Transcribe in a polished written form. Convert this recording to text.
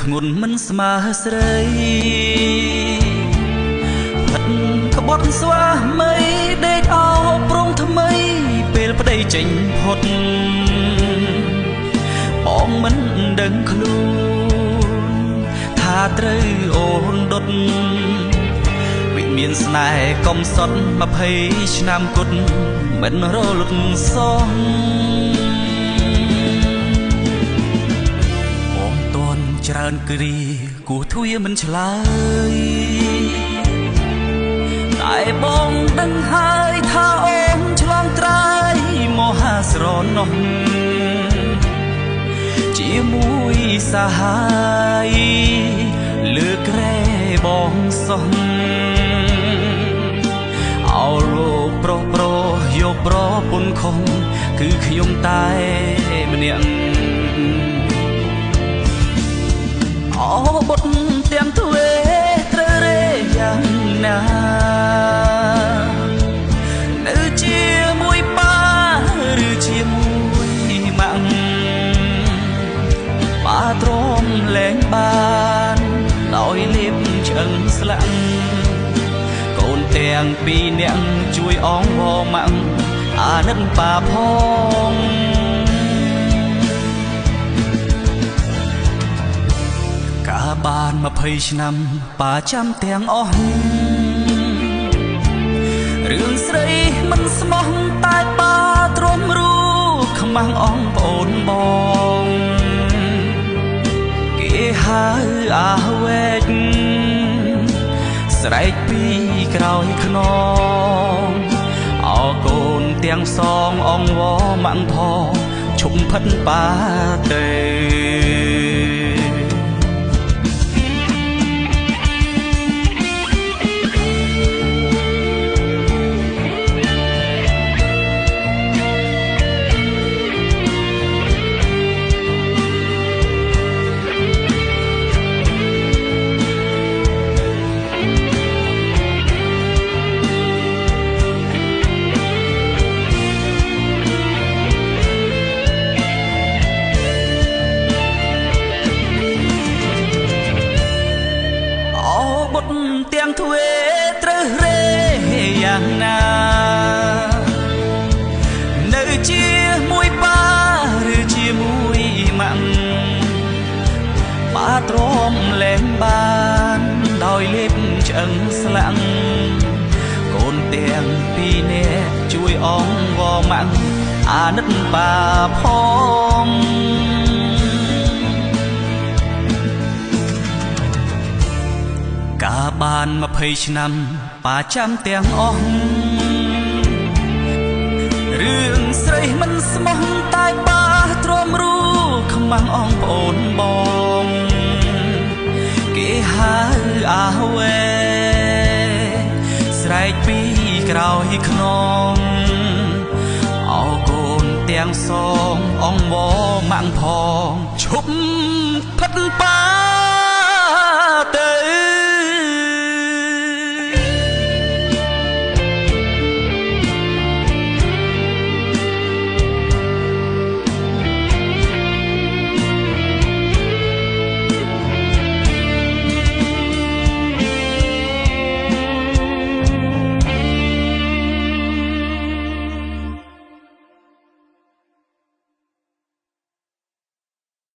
ធ្ងន់មិនស្មើស្រីផិតក្បត់ស្វាមីដេកអោប្រងថ្មីពេលប្តីចេញផុតបងមិនដឹងខ្លួនថាត្រូវអូនដុតវិមានស្នេហ៍កំសត់20ឆ្នាំគត់មិនរលត់សោះបងតន់ច្រើនគ្រាគោះទ្វារមិនឆ្លើយតែបងដឹងហើយថាអូនឆ្លងត្រើយមហាស្រណោះជាមួយសាហាយលើក្រែបងសោះអោលោកប្រុសប្រុសយកប្រពន្ធខុសគឺខ្ញុំតែម្នាក់អោបុតទាំងទ្វេត្រូវរេយ៉ាងណានៅជាមួយប៉ាឬជាមួយម៉ាក់ប៉ាទ្រាំលែងបានដោយលេបឆ្អឹងស្លាក់កូនទាំងពីរនាក់ជួយអងវម៉ាក់អាណិតប៉ាផងកាបាន20ឆ្នាំប៉ាចាំទាំងអស់រឿងស្រីមិនស្មោះតែប៉ាទ្រាំរួខ្មាំងអងប្អូនបងគេហៅអាវែកស្រែកពីក្រោយខ្នងអោកូនទាំងសងអងវម៉ាំងផងឈប់ផិតប៉ាទេទាំងទ្វេត្រូវរេយ៉ាងណានៅជាមួយប៉ាឬជាមួយម៉ាក់ប៉ាទ្រាំលែងបានដោយលេបឆ្អឹងស្លាំងកូនទាំងពីរនាក់ជួយអងវម៉ាក់អាណិតប៉ាផងកាបាន20ឆ្នាំប៉ាចាំទាំងអស់រឿងស្រីមិនស្មោះតែប៉ាទ្រាំរួខ្មាំងអងប្អូនបងគេហៅអាវែស្រែកពីក្រោយខ្នងអោកូនទាំងសងអងវម៉ាំងផងឈប់